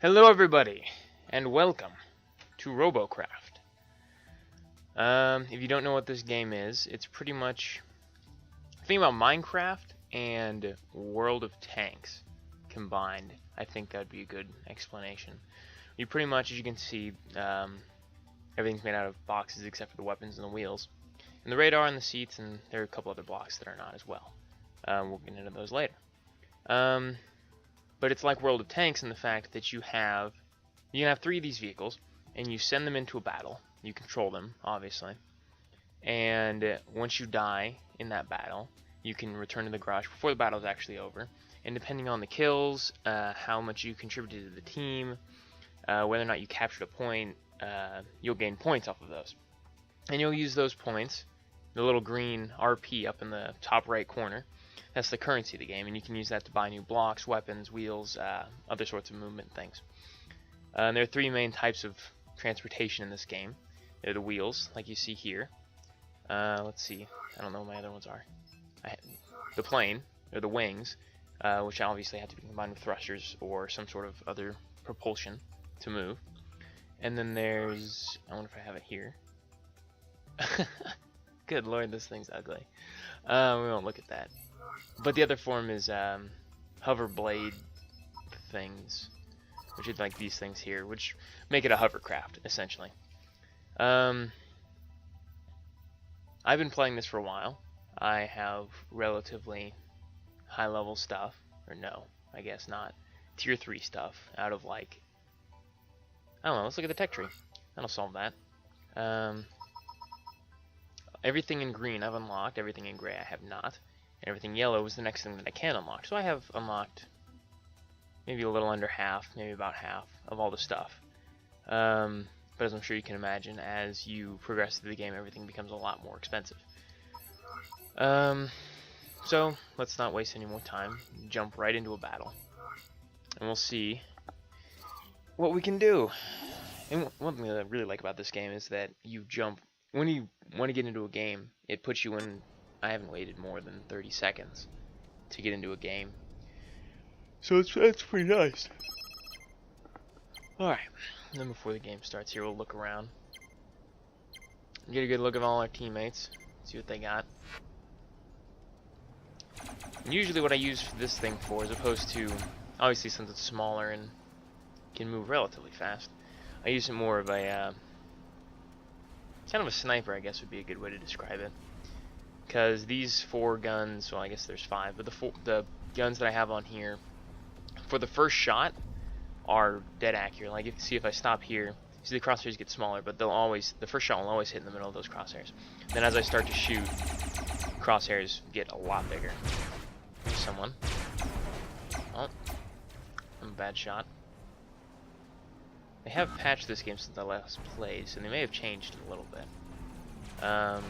Hello everybody, and welcome to RoboCraft. If you don't know what this game is, it's pretty much think about Minecraft and World of Tanks combined. I think that'd be a good explanation. You pretty much, as you can see, everything's made out of boxes except for the weapons and the wheels, and the radar and the seats, and there are a couple other blocks that are not as well. We'll get into those later. But it's like World of Tanks in the fact that you can have 3 of these vehicles, and you send them into a battle. You control them, obviously. And once you die in that battle, you can return to the garage before the battle is actually over. And depending on the kills, how much you contributed to the team, whether or not you captured a point, you'll gain points off of those. And you'll use those points, the little green RP up in the top right corner. That's the currency of the game, and you can use that to buy new blocks, weapons, wheels, other sorts of movement things. And there are 3 main types of transportation in this game. They're the wheels, like you see here. Let's see, I don't know what my other ones are. The plane, or the wings, which obviously have to be combined with thrusters or some sort of other propulsion to move. And then there's, I wonder if I have it here. Good lord, this thing's ugly. We won't look at that. But the other form is hover blade things, which is like these things here, which make it a hovercraft, essentially. I've been playing this for a while. I have relatively high-level stuff, or no, I guess not. Tier 3 stuff out of like, I don't know, let's look at the tech tree. That'll solve that. Everything in green I've unlocked, everything in gray I have not. Everything yellow is the next thing that I can unlock. So I have unlocked maybe a little under half, maybe about half of all the stuff. But as I'm sure you can imagine, as you progress through the game, everything becomes a lot more expensive. So let's not waste any more time. Jump right into a battle, and we'll see what we can do. And one thing that I really like about this game is that you jump when you want to get into a game. It puts you in. I haven't waited more than 30 seconds to get into a game, so that's pretty nice. Alright, then before the game starts here, we'll look around, get a good look at all our teammates, see what they got. And usually what I use this thing for, as opposed to, obviously since it's smaller and can move relatively fast, I use it more of a, kind of a sniper, I guess would be a good way to describe it. Because these 4 guns, well I guess there's 5, but the guns that I have on here, for the first shot, are dead accurate. Like, see if I stop here, see the crosshairs get smaller, but the first shot will always hit in the middle of those crosshairs. Then as I start to shoot, crosshairs get a lot bigger. There's someone. Oh, I'm a bad shot. They have patched this game since I last played, so they may have changed it a little bit. I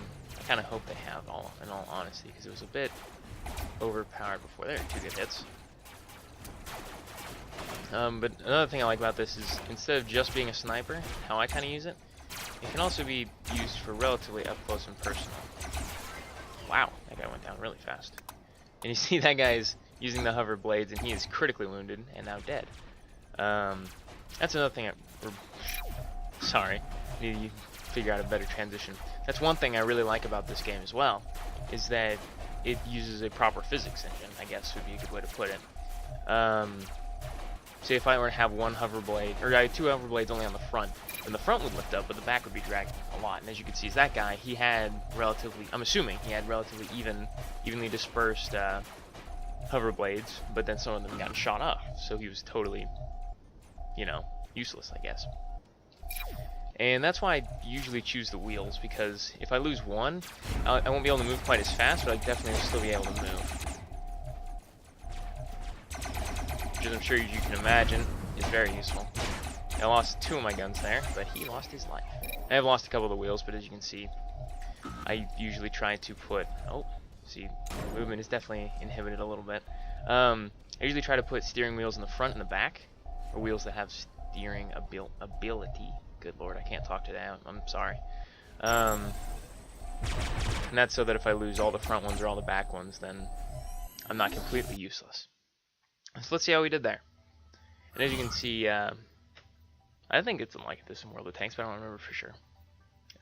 kind of hope they have, in all honesty, because it was a bit overpowered before. There, 2 good hits. But another thing I like about this is, instead of just being a sniper, how I kind of use it, it can also be used for relatively up close and personal. Wow, that guy went down really fast. And you see that guy's using the hover blades, and he is critically wounded and now dead. That's another thing. Sorry, need to figure out a better transition. That's one thing I really like about this game as well, is that it uses a proper physics engine, I guess would be a good way to put it. Say if I were to have 1 hover blade, or I had 2 hover blades only on the front, then the front would lift up, but the back would be dragging a lot. And as you can see, is that guy, he had relatively, I'm assuming he had relatively evenly dispersed hover blades, but then some of them got shot off, so he was totally, you know, useless, I guess. And that's why I usually choose the wheels, because if I lose one, I won't be able to move quite as fast, but I definitely will still be able to move. Which, as I'm sure you can imagine, is very useful. I lost 2 of my guns there, but he lost his life. I have lost a couple of the wheels, but as you can see, I usually try to put... Oh, see, movement is definitely inhibited a little bit. I usually try to put steering wheels in the front and the back, or wheels that have steering ability. Good lord, I can't talk today, I'm sorry. And that's so that if I lose all the front ones or all the back ones, then I'm not completely useless. So let's see how we did there. And as you can see, I think it's like this in World of Tanks, but I don't remember for sure.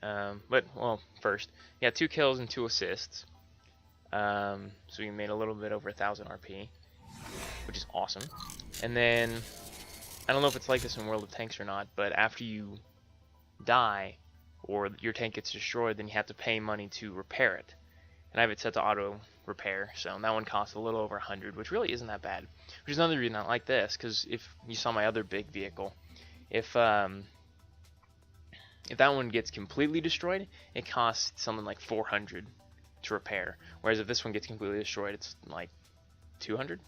But, well, first, yeah, 2 kills and 2 assists. So we made a little bit over 1,000 RP, which is awesome. And then, I don't know if it's like this in World of Tanks or not, but after you die, or your tank gets destroyed, then you have to pay money to repair it. And I have it set to auto repair, so that one costs a little over 100, which really isn't that bad. Which is another reason I like this, because if you saw my other big vehicle, if that one gets completely destroyed, it costs something like 400 to repair. Whereas if this one gets completely destroyed, it's like 200,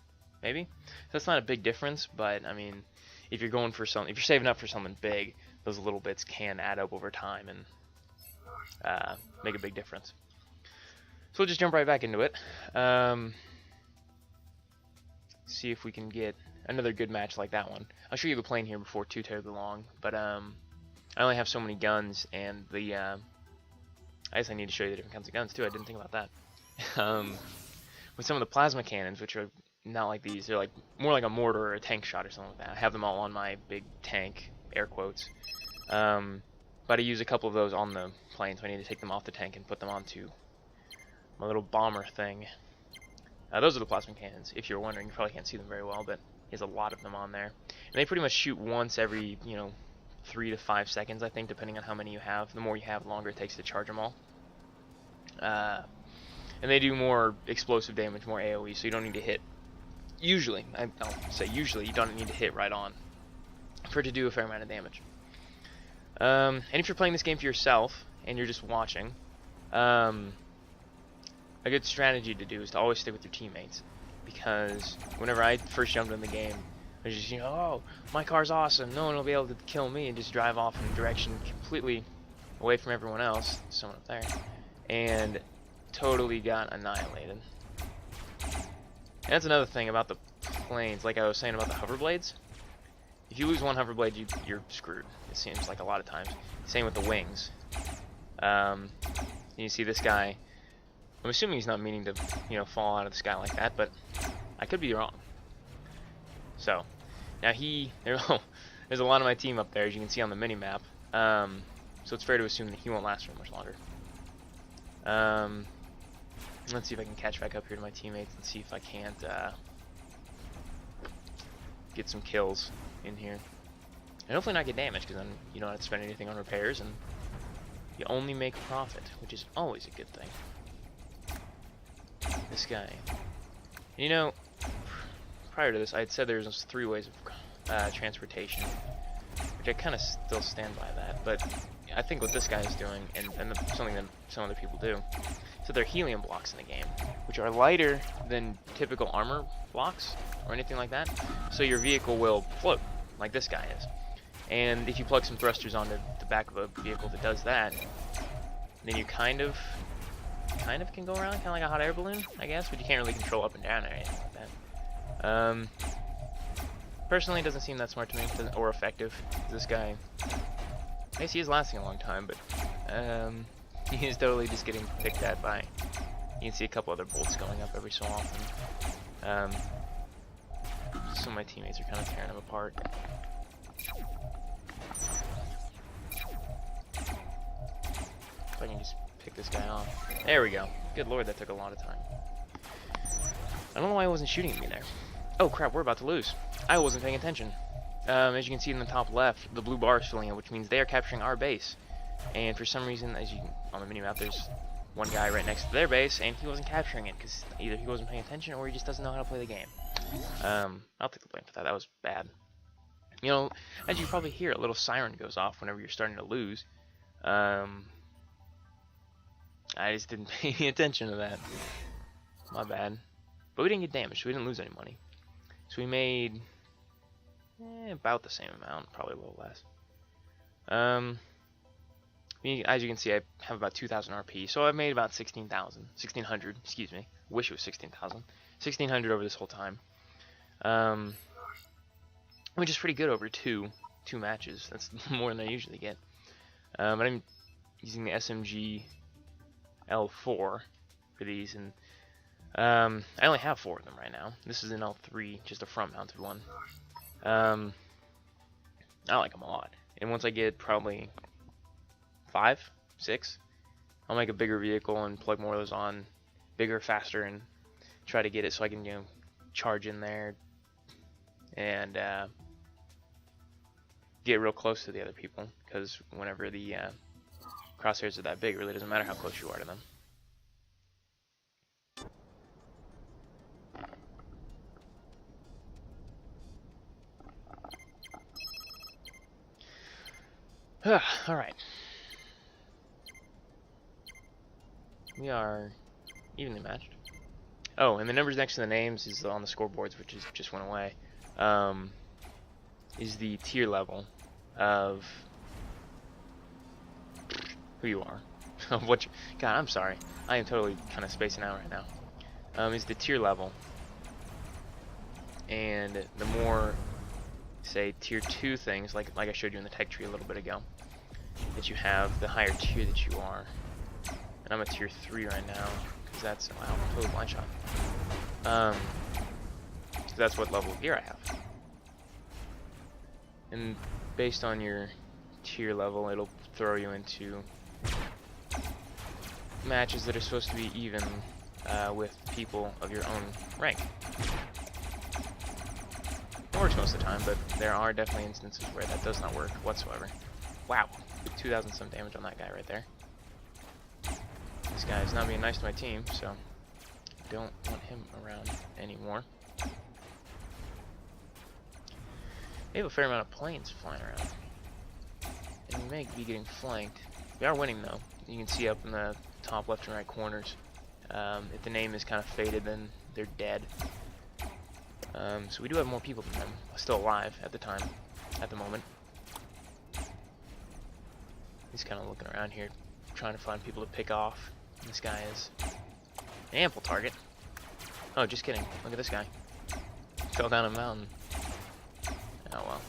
maybe. So that's not a big difference, but I mean, if you're going for something, if you're saving up for something big, those little bits can add up over time and make a big difference. So we'll just jump right back into it. See if we can get another good match like that one. I'll show you the plane here before too terribly long, but I only have so many guns, and the I guess I need to show you the different kinds of guns too. I didn't think about that. With some of the plasma cannons, which are not like these, they're like more like a mortar or a tank shot or something like that. I have them all on my big tank, air quotes. But I use a couple of those on the plane, so I need to take them off the tank and put them onto my little bomber thing. Those are the plasma cannons. If you're wondering, you probably can't see them very well, but there's a lot of them on there. And they pretty much shoot once every, 3 to 5 seconds, I think, depending on how many you have. The more you have, the longer it takes to charge them all. And they do more explosive damage, more AoE, so you don't need to hit. Usually, I'll say usually, you don't need to hit right on for it to do a fair amount of damage. And if you're playing this game for yourself and you're just watching, a good strategy to do is to always stick with your teammates, because whenever I first jumped in the game, I was just, oh, my car's awesome, no one will be able to kill me, and just drive off in a direction completely away from everyone else. There's someone up there, and totally got annihilated. And that's another thing about the planes, like I was saying about the hoverblades. If you lose one hoverblade, you're screwed, it seems like a lot of times. Same with the wings. You see this guy, I'm assuming he's not meaning to, fall out of the sky like that, but I could be wrong. So, now there's a lot of my team up there, as you can see on the mini-map, so it's fair to assume that he won't last for much longer. Let's see if I can catch back up here to my teammates and see if I can't get some kills in here. And hopefully not get damaged, because then you don't have to spend anything on repairs, and you only make a profit, which is always a good thing. This guy. Prior to this, I had said there's 3 ways of transportation, which I kind of still stand by that, but I think what this guy is doing, and something that some other people do, so they're helium blocks in the game, which are lighter than typical armor blocks, or anything like that, so your vehicle will float, like this guy is. And if you plug some thrusters onto the back of a vehicle that does that, then you kind of can go around, kind of like a hot air balloon, I guess, but you can't really control up and down or anything like that. Personally, it doesn't seem that smart to me, or effective. This guy, I guess he is lasting a long time, but he is totally just getting picked at by, you can see a couple other bolts going up every so often. Some of my teammates are kind of tearing him apart. If I can just pick this guy off. There we go. Good lord, that took a lot of time. I don't know why he wasn't shooting at me there. Oh crap, we're about to lose. I wasn't paying attention. As you can see in the top left, the blue bar is filling in, which means they are capturing our base. And for some reason, on the minimap, there's one guy right next to their base, and he wasn't capturing it, because either he wasn't paying attention, or he just doesn't know how to play the game. I'll take the blame for that. That was bad. As you probably hear, a little siren goes off whenever you're starting to lose. I just didn't pay any attention to that. My bad. But we didn't get damaged, so we didn't lose any money. So we made about the same amount, probably a little less. As you can see, I have about 2,000 RP, so I've made about 1,600, excuse me. Wish it was 16,000. 1,600 over this whole time. Which is pretty good over two matches. That's more than I usually get. But I'm using the SMG L4 for these, and I only have 4 of them right now. This is an L3, just a front-mounted one. I like them a lot. And once I get probably 5, 6, I'll make a bigger vehicle and plug more of those on, bigger, faster, and try to get it so I can, you know, charge in there and get real close to the other people. Because whenever the crosshairs are that big, it really doesn't matter how close you are to them. Alright. We are evenly matched. Oh, and the numbers next to the names is on the scoreboards, which just went away. Is the tier level of who you are. Of what you, God, I'm sorry. I am totally kind of spacing out right now. Is the tier level. And the more, say, tier 2 things, like I showed you in the tech tree a little bit ago, that you have, the higher tier that you are. And I'm a tier 3 right now, because that's, wow, totally blind shot. So that's what level of gear I have. And based on your tier level, it'll throw you into matches that are supposed to be even with people of your own rank. It works most of the time, but there are definitely instances where that does not work whatsoever. Wow, 2,000 some damage on that guy right there. This guy is not being nice to my team, so I don't want him around anymore. We have a fair amount of planes flying around. And we may be getting flanked. We are winning though. You can see up in the top left and right corners. If the name is kind of faded, then they're dead. So we do have more people than them. Still alive at the time, at the moment. He's kind of looking around here, trying to find people to pick off. This guy is an ample target. Oh, just kidding. Look at this guy. Fell down a mountain. Oh well.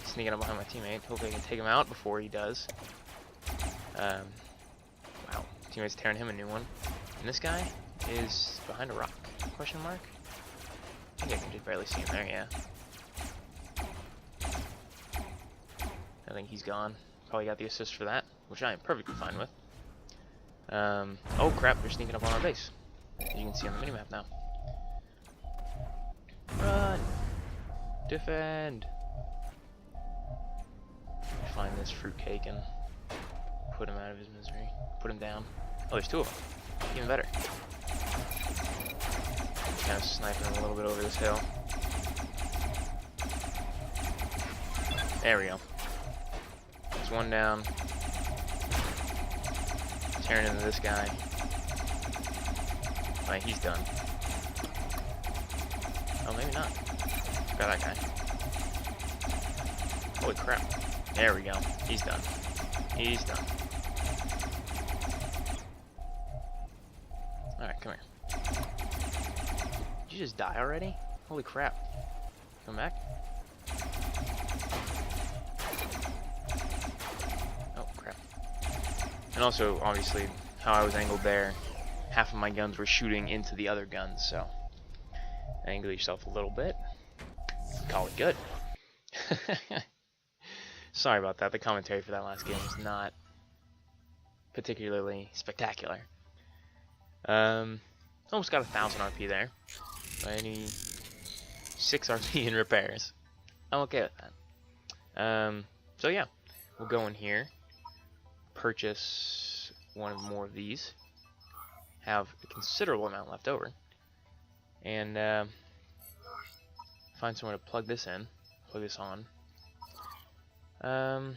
Sneaking up behind my teammate. Hopefully I can take him out before he does. Wow. Teammate's tearing him a new one. And this guy is behind a rock? Question mark? I think I can just barely see him there, yeah. I think he's gone. Probably got the assist for that, which I am perfectly fine with. Oh crap, they're sneaking up on our base. As you can see on the minimap now. Run! Defend! Find this fruitcake and put him out of his misery. Put him down. Oh, there's 2 of them. Even better. Kind of sniping him a little bit over this hill. There we go. There's one down. Tearing into this guy. Right, he's done. Oh, maybe not. Got that guy. Holy crap. There we go. He's done. He's done. Alright, come here. Did you just die already? Holy crap. Come back? Oh, crap. And also, obviously, how I was angled there, half of my guns were shooting into the other guns, so angle yourself a little bit. Call it good. Sorry about that. The commentary for that last game was not particularly spectacular. Almost got 1,000 RP there. I need 6 RP in repairs. I'm okay with that. So yeah, we'll go in here, purchase one more of these, have a considerable amount left over, and find somewhere to plug this in, plug this on. Oh,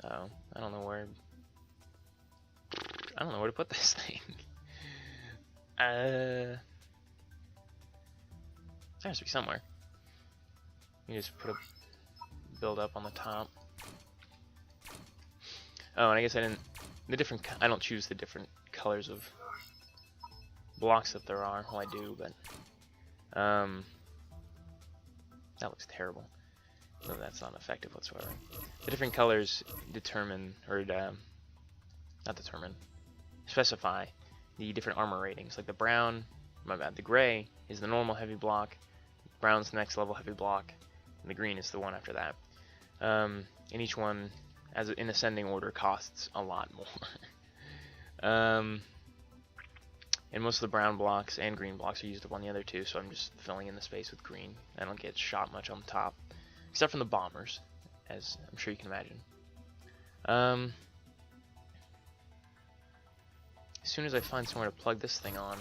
I don't know where to put this thing. There has to be somewhere. You just put a build up on the top. Oh, and I guess I don't choose the different colors of blocks that there are. Well, I do, but that looks terrible. No, that's not effective whatsoever. The different colors determine, or not determine, specify the different armor ratings. Like the brown, my bad, the gray is the normal heavy block. brown's the next level heavy block, and the green is the one after that. And each one, in ascending order, costs a lot more. And most of the brown blocks and green blocks are used up on the other two, so I'm just filling in the space with green. I don't get shot much on the top, except from the bombers, as I'm sure you can imagine. As soon as I find somewhere to plug this thing on,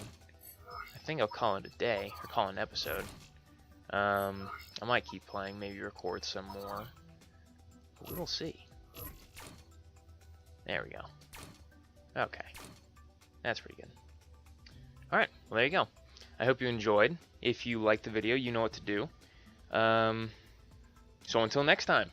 I think I'll call it a day, or call it an episode. I might keep playing, maybe record some more. But we will see. There we go. Okay. That's pretty good. Alright, well there you go. I hope you enjoyed. If you liked the video, you know what to do. So until next time.